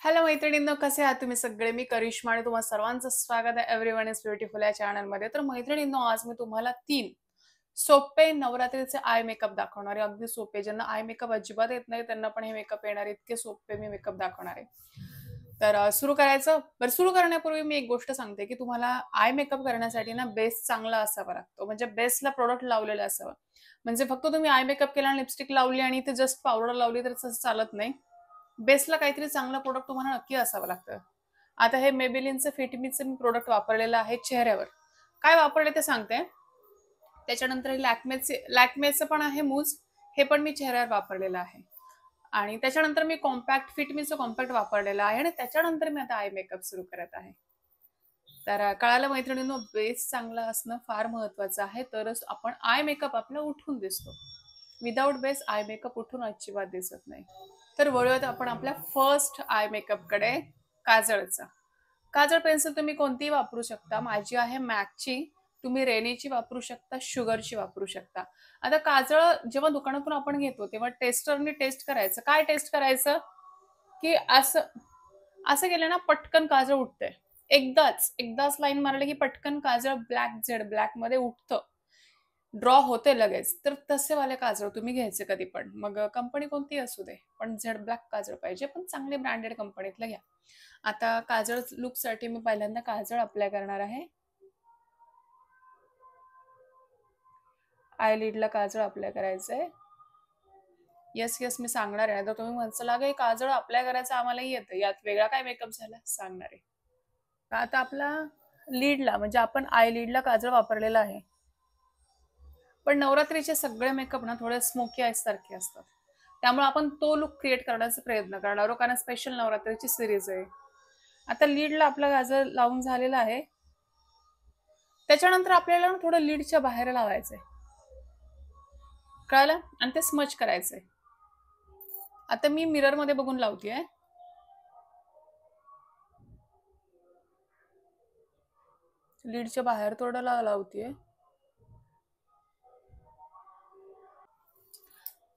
Hello मैत्रिणींनो, कसे आहात तुम्ही सगळे? मी करिश्मा आणि तुम्हा सर्वांचं स्वागत आहे एव्हरीवन इज ब्युटिफुल या चॅनलमध्ये. तर मैत्रिणींनो, आज मी तुम्हाला 3 सोपे नवरात्रीचे आय मेकअप दाखवणार आहे. अगदी सोपे. ज्यांना आय मेकअप अजिबात येत नाही त्यांना पण हे मेकअप येणार आहे. इतके सोपे मी मेकअप दाखवणार आहे. तर सुरू करायचं? बरं, सुरू करण्यापूर्वी मी एक गोष्ट सांगते, की तुम्हाला आय मेकअप करण्यासाठी ना बेस चांगला असावा लागतो. म्हणजे बेसला प्रॉडक्ट लावलेलं असावं. म्हणजे फक्त तुम्ही आय मेकअप केला आणि लिपस्टिक लावली आणि इथे जस्ट पावडर लावली तर तसं चालत नाही. बेसला काहीतरी चांगलं प्रोडक्ट तुम्हाला नक्की असावं लागतं. आता हे मेबेलिनचं फिटमीचं मी प्रोडक्ट वापरलेलं आहे चेहऱ्यावर. काय वापरले ते सांगते. त्याच्यानंतर हे लॅक्मेचं पण आहे मूज. हे पण मी चेहऱ्यावर वापरलेलं आहे. आणि त्याच्यानंतर मी कॉम्पॅक्ट फिटमीचं कॉम्पॅक्ट वापरलेलं आहे आणि त्याच्यानंतर मी आता आय मेकअप सुरू करत आहे. तर कळालं मैत्रिणींनो, बेस चांगला असणं फार महत्वाचं आहे, तरच आपण आय मेकअप आपला उठून दिसतो. विदाऊट बेस आय मेकअप उठून अजिबात दिसत नाही. तर वळूयात आपण आपल्या फर्स्ट आय मेकअपकडे. काजळचा. काजळ पेन्सिल तुम्ही कोणतीही वापरू शकता. माझी आहे मॅकची. तुम्ही रेनीची वापरू शकता, शुगरची वापरू शकता. आता काजळ जेव्हा दुकानातून आपण घेतो तेव्हा टेस्टरने टेस्ट करायचं. काय टेस्ट करायचं? की असं असं केलं ना पटकन काजळ उठते. एकदाच लाईन मारली की पटकन काजळ ब्लॅक मध्ये उठतं. ड्रॉ होते लगेच. तर तसे वाले काजळ तुम्ही घ्यायचे कधी पण. मग कंपनी कोणती असू दे, पण झेड ब्लॅक काजळ पाहिजे, पण चांगले ब्रँडेड कंपनीतलं घ्या. आता काजळ लुकसाठी मी पहिल्यांदा काजळ अप्लाय करणार आहे. आयलिडला काजळ अप्लाय करायचंय. येस येस, मी सांगणार आहे. तर तुम्ही म्हणसाल अगं हे काजळ अप्लाय करायचं आम्हालाही येतं, यात वेगळा काय मेकअप झाला? सांगणार आहे. आता आपला लीडला म्हणजे आपण आय लीडला काजळ वापरलेला आहे. पण नवरात्रीचे सगळे मेकअप ना थोडे स्मोकी आयज सारखे असतात. त्यामुळे आपण तो लुक क्रिएट करण्याचा प्रयत्न करणार आहोत, कारण स्पेशल नवरात्रीची सिरीज आहे. आता लीडला आपला गाजर लावून झालेला आहे. त्याच्यानंतर आपल्याला थोडं लीडच्या बाहेर लावायचंय. कळालं? आणि ते स्मच करायचंय. आता मी मिरर मध्ये बघून लावतेय. लीडच्या बाहेर थोडं लावतेय.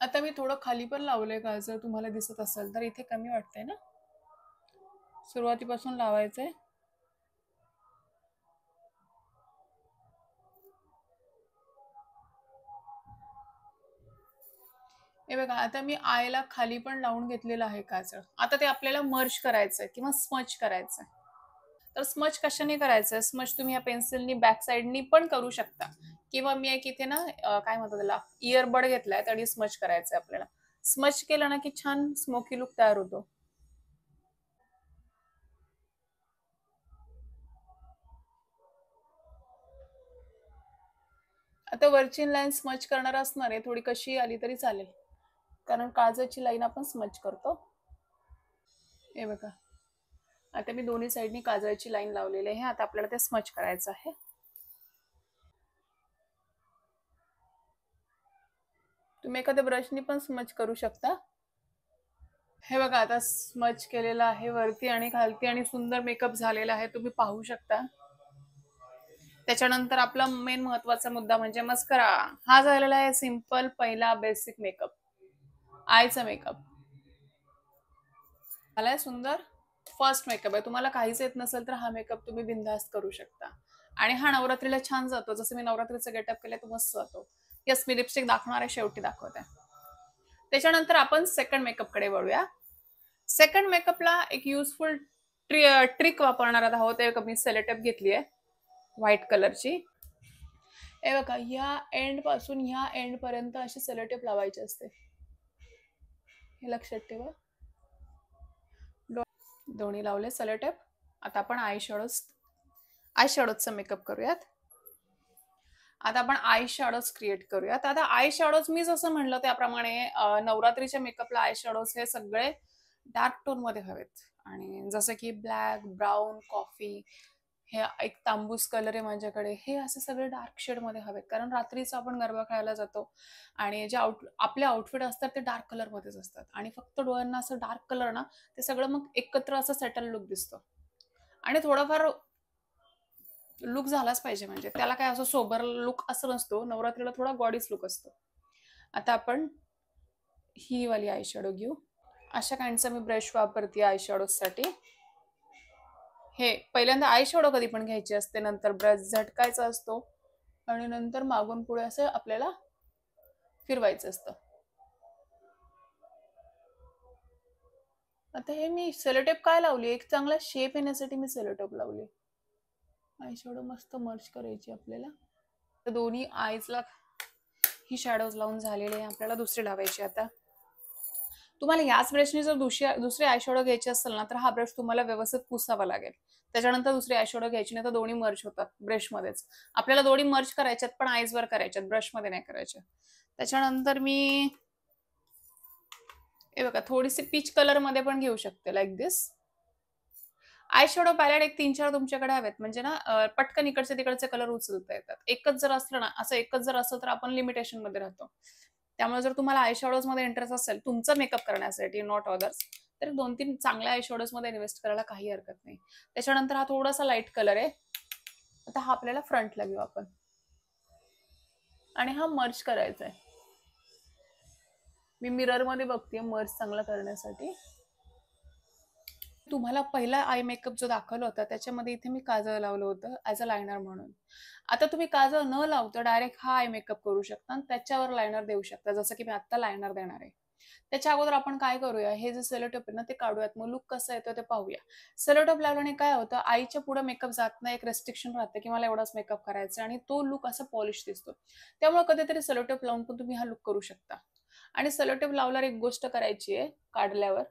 आता मी थोडं खाली पण लावलंय गाजर, तुम्हाला दिसत असेल तर. इथे कमी वाटतंय ना. सुरुवातीपासून लावायचंय. हे बघा, आता मी आयला खाली पण लावून घेतलेलं आहे काजळ. आता ते आपल्याला मर्ज करायचंय किंवा स्मच करायचंय. तर स्मच कशाने करायचंय? स्मच तुम्ही या पेन्सिलनी बॅक साईडनी पण करू शकता, किंवा मी एक इथे ना काय म्हणतो त्याला, इयरबड घेतलाय आणि स्मच करायचंय आपल्याला. स्मच केलं ना की छान स्मोकी लुक तयार होतो. आता वरची लाईन स्मच करणार असणार आहे, थोडी कशी आली तरी चालेल, कारण काजळची लाईन आपण स्मच करतो. हे बघा, आता मी दोन्ही साईडनी काजळची लाईन लावलेली आहे. आता आपल्याला ते स्मच करायचं आहे. तुम्ही एखाद्या ब्रशनी पण स्मच करू शकता. हे बघा, आता स्मच केलेलं आहे वरती आणि खालती आणि सुंदर मेकअप झालेला आहे, तुम्ही पाहू शकता. त्याच्यानंतर आपला मेन महत्वाचा मुद्दा म्हणजे मस्करा. हा झालेला आहे सिंपल पहिला बेसिक मेकअप, आयचा मेकअप. आलाय सुंदर. फर्स्ट मेकअप आहे. तुम्हाला काहीच येत नसेल तर हा मेकअप तुम्ही बिनधास्त करू शकता. आणि हा नवरात्रीला छान जातो. जसं मी नवरात्रीचा गेटअप केलाय तो मस्त जातो. यस, मी लिपस्टिक दाखवणार आहे, शेवटी दाखवते. त्याच्यानंतर आपण सेकंड मेकअप कडे वळूया. सेकंड मेकअपला एक युजफुल ट्रिक वापरणार आहोत. एक मी सेलोटेप घेतली आहे व्हाईट कलरची. हे बघा, ह्या एंड पासून ह्या एंड पर्यंत अशी सेलोटेप लावायची असते, हे लक्षात ठेवा. दोन्ही लावले सेलोटेप. आता आपण आय शॅडोजचा मेकअप करूयात. आता आपण आय शॅडोज क्रिएट करूयात. आता आय शॅडोज मी जसं म्हणलं त्याप्रमाणे नवरात्रीच्या मेकअपला आय शॅडोज हे सगळे डार्क टोन मध्ये हवेत. आणि जसं की ब्लॅक, ब्राऊन, कॉफी, हे एक तांबूस कलर आहे माझ्याकडे, हे असे सगळे डार्क शेड मध्ये हवेत. कारण रात्रीच आपण गरबा खेळायला जातो आणि जे आपले आउटफिट असतात ते डार्क कलर मध्येच असतात, आणि फक्त डोळ्यांना असं डार्क कलर ना, ते सगळं मग एकत्र असं सेटल लुक दिसतो. आणि थोडंफार लुक झालाच पाहिजे, म्हणजे त्याला काय असं सोबर लुक असं नसतो. नवरात्रीला थोडा गॉडीज लुक असतो. आता आपण ही वाली आय शॅडो घेऊ. अशा काइंडचा मी ब्रश वापरते आय साठी. हे पहिल्यांदा आय शॅडो कधी पण घ्यायची असते, नंतर ब्रश झटकायचा असतो आणि नंतर मागून पुढे असं आपल्याला फिरवायचं असतं. आता हे मी सेलोटेप काय लावली, एक चांगला शेप येण्यासाठी मी सेलोटेप लावली. आय शॅडो मस्त मर्ज करायची आपल्याला. दोन्ही आईजला ही शॅडोज लावून झालेले आहे, आपल्याला दुसरी लावायची. आता तुम्हाला याच ब्रशने जर दुसरे आय शॅडो घ्यायचे असेल ना, तर हा ब्रश तुम्हाला व्यवस्थित पुसावा लागेल. त्याच्यानंतर दुसरी आय शॅडो घ्यायची, नाही तर दोन्ही मर्ज होतात ब्रशमध्येच. आपल्याला दोन्ही मर्ज करायच्यात, पण आईजवर करायच्यात, ब्रशमध्ये नाही करायच्या. त्याच्यानंतर मी हे बघा थोडीशी पीच कलर मध्ये पण घेऊ शकते, लाईक दिस. आय शॅडो पॅलेट एक 3-4 तुमच्याकडे हवेत, म्हणजे ना पटकन इकडचे तिकडचे कलर उचलता येतात. एकच जर असलं ना, असं एकच जर असेल तर आपण लिमिटेशन मध्ये राहतो. त्यामुळे जर तुम्हाला आय शॅडोज मध्ये इंटरेस्ट असेल तुमचा मेकअप करण्यासाठी, नॉट अदर्स, तर 2-3 चांगल्या आय शॅडोज मध्ये इन्व्हेस्ट करायला काही हरकत नाही. त्याच्यानंतर हा थोडासा लाईट कलर आहे. आता हा आपल्याला फ्रंटला घेऊ आपण आणि हा मर्ज करायचा आहे. मी मिरर मध्ये बघते मर्ज चांगला करण्यासाठी. तुम्हाला पहिला आय मेकअप जो दाखवला होता त्याच्यामध्ये इथे मी काजळ लावलं होतं ॲज अ लायनर म्हणून. आता तुम्ही काजळ न लावता डायरेक्ट हा आय मेकअप करू शकता आणि त्याच्यावर लायनर देऊ शकता, जसं की मी आता लायनर देणार आहे. त्याच्या अगोदर आपण काय करूया, हे जे सेलोटेप आहे ना ते काढूयात, मग लुक कसं येतो ते पाहूया. सेलोटेप लावल्याने काय होतं, आईच्या पुढे मेकअप जात नाही, एक रेस्ट्रिक्शन राहते की मला एवढाच मेकअप करायचा आणि तो लुक असा पॉलिश दिसतो. त्यामुळे कधीतरी सेलोटेप लावून पण तुम्ही हा लुक करू शकता. आणि सेलोटेप लावल्यावर एक गोष्ट करायची आहे काढल्यावर,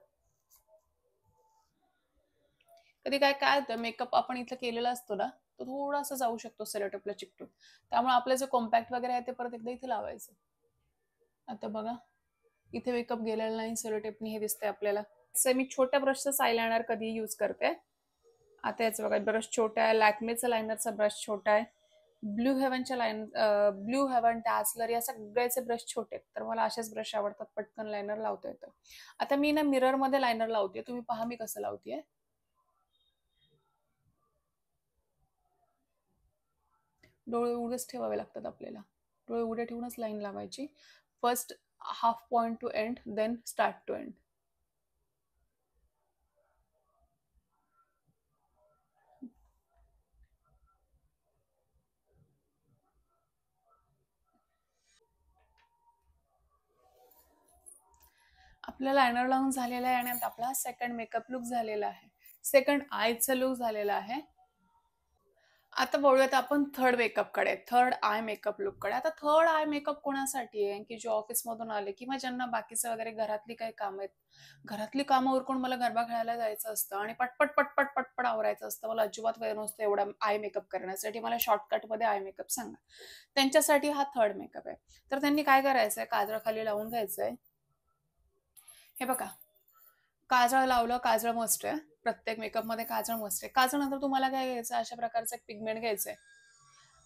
कधी काय काय होतं मेकअप आपण इथं केलेला असतो ना, तो थोडासा जाऊ शकतो सेलोटेपला चिकटून. त्यामुळे आपलं जे कॉम्पॅक्ट वगैरे आहे ते परत एकदा इथे लावायचं. आता बघा इथे मेकअप गेलेला नाही सेलोटेपनी, हे दिसतंय आपल्याला. मी छोट्या ब्रशचा आयलायनर कधी यूज करते. आता याचं बघा ब्रश छोटा आहे, लॅक्मेचा लायनरचा ब्रश छोटा आहे, ब्लू हेवन डॅझलर या सगळ्याचे ब्रश छोटे आहेत, तर मला असेच ब्रश आवडतात, पटकन लायनर लावता येतं. आता मी ना मिरर मध्ये लायनर लावते, तुम्ही पहा मी कसं लावतेय. डोळे उघडेच ठेवावे लागतात आपल्याला, डोळे उघडे ठेवूनच लाईन लावायची. First half point to end, then start to end. आपला लायनर लावून झालेला आहे आणि आता आपला सेकंड मेकअप लुक झालेला आहे, सेकंड आयचा लुक झालेला आहे. आता बोलूयात आपण थर्ड मेकअपकडे, थर्ड आय मेकअप लुककडे. आता थर्ड आय मेकअप कोणासाठी आहे, की जे ऑफिसमधून आले किंवा ज्यांना बाकीचं वगैरे घरातली काही कामं आहेत, घरातली कामं उरकून मला गरबा खेळायला जायचं असतं आणि पटपट पटपट पटपट आवरायचं असतं, मला अजिबात वेळ नसतो एवढा आय मेकअप करण्यासाठी, मला शॉर्टकटमध्ये आय मेकअप सांगा. त्यांच्यासाठी हा थर्ड मेकअप आहे. तर त्यांनी काय करायचंय, काजळ खाली लावून घ्यायचंय. हे बघा, काजळ लावलं, काजळ मस्ट आहे. प्रत्येक मेकअपमध्ये काजळ मस्ट आहे. काजळ नंतर तुम्हाला काय घ्यायचं, अशा प्रकारचं एक पिगमेंट घ्यायचंय.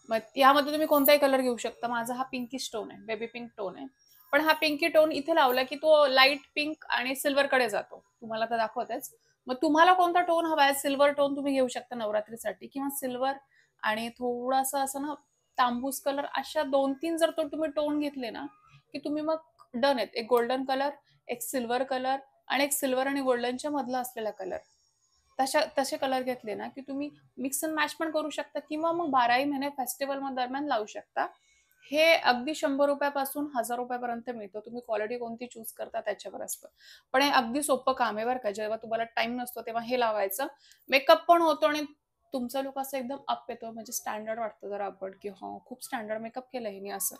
मग यामध्ये तुम्ही कोणताही कलर घेऊ शकता. माझा हा पिंकी टोन आहे, बेबी पिंक टोन आहे. पण हा पिंकी टोन इथे लावला की तो लाईट पिंक आणि सिल्वर कडे जातो. तुम्हाला तर दाखवतेच. मग तुम्हाला कोणता टोन हवा आहे, सिल्वर टोन तुम्ही घेऊ शकता नवरात्रीसाठी, किंवा सिल्वर आणि थोडासा असं ना तांबूस कलर, अशा 2-3 जर तो तुम्ही टोन घेतले ना, की तुम्ही मग डन आहेत. एक गोल्डन कलर, एक सिल्वर कलर आणि एक सिल्वर आणि गोल्डनच्या मधला असलेला कलर. तसे कलर घेतले ना की तुम्ही मिक्स अँड मॅच पण करू शकता, किंवा मग 12ही महिने फेस्टिवल दरम्यान लावू शकता. हे अगदी 100 रुपयापासून 1000 रुपयापर्यंत मिळतं, तुम्ही क्वालिटी कोणती चूज करता त्याच्यावर असतं. पण हे अगदी सोपं काम आहे बरं का, जेव्हा तुम्हाला टाइम नसतो तेव्हा हे लावायचं, मेकअप पण होतो आणि तुमचा लुक असं एकदम अप येतो, म्हणजे स्टँडर्ड वाटतं जरा आपण, की हा खूप स्टँडर्ड मेकअप केलं हिने असं.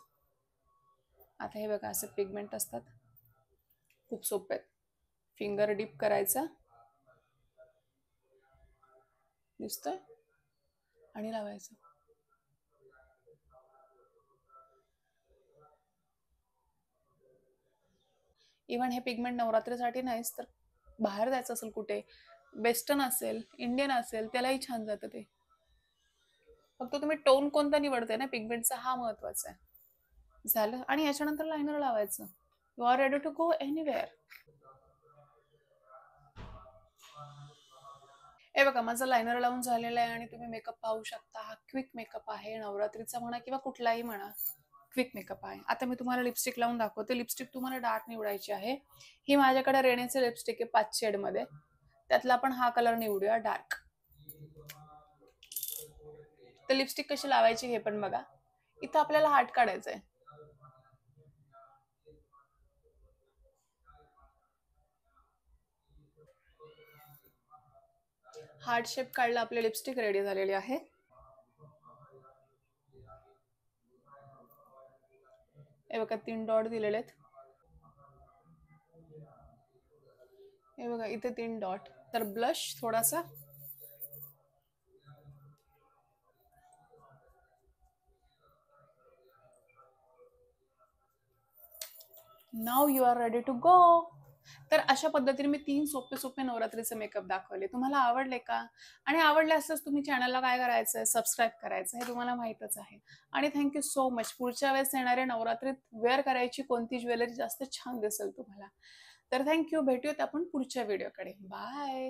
आता हे बघा असे पिगमेंट असतात, खूप सोपे आहेत. फिंगर डिप करायचा, दिसतंय, आणि लावायचं. इव्हन हे पिगमेंट नवरात्रीसाठी नाहीच, तर बाहेर जायचं असेल कुठे, वेस्टर्न असेल, इंडियन असेल, त्यालाही छान जातं ते. फक्त तुम्ही टोन कोणता निवडताय ना पिगमेंटचा, हा महत्वाचा आहे. झालं, आणि याच्यानंतर लायनर लावायचं. You are ready to go anywhere. हे बघा माझं लायनर लावून झालेलं आहे आणि तुम्ही मेकअप पाहू शकता. हा क्विक मेकअप आहे, नवरात्रीचा म्हणा किंवा कुठलाही म्हणा. क्विक मेकअप आहे. आता मी तुम्हाला लिपस्टिक लावून दाखवते. लिपस्टिक तुम्हाला डार्क निवडायची आहे. ही माझ्याकडे रेनेचे लिपस्टिक आहे 5 शेडमध्ये. त्यातला आपण हा कलर निवडूया डार्क. तर लिपस्टिक कशी लावायची हे पण बघा. इथं आपल्याला हार्ट काढायचं आहे. हार्ट शेप काढला, आपली लिपस्टिक रेडी झालेली आहे. हे बघा 3 डॉट दिलेले आहेत. हे बघा इथे 3 डॉट. तर ब्लश थोडासा. Now you are ready to go. तर अशा पद्धतीने मी 3 सोपे सोपे नवरात्रीचे मेकअप दाखवले. तुम्हाला आवडले का? आणि आवडले असल्यास तुम्ही चॅनलला काय करायचंय, सबस्क्राईब करायचं हे तुम्हाला माहीतच आहे. आणि थँक्यू सो मच. पुढच्या वेळेस येणाऱ्या नवरात्रीत वेअर करायची कोणती ज्वेलरी जास्त छान दिसेल तुम्हाला. तर थँक्यू. भेटूयात आपण पुढच्या व्हिडिओकडे. बाय.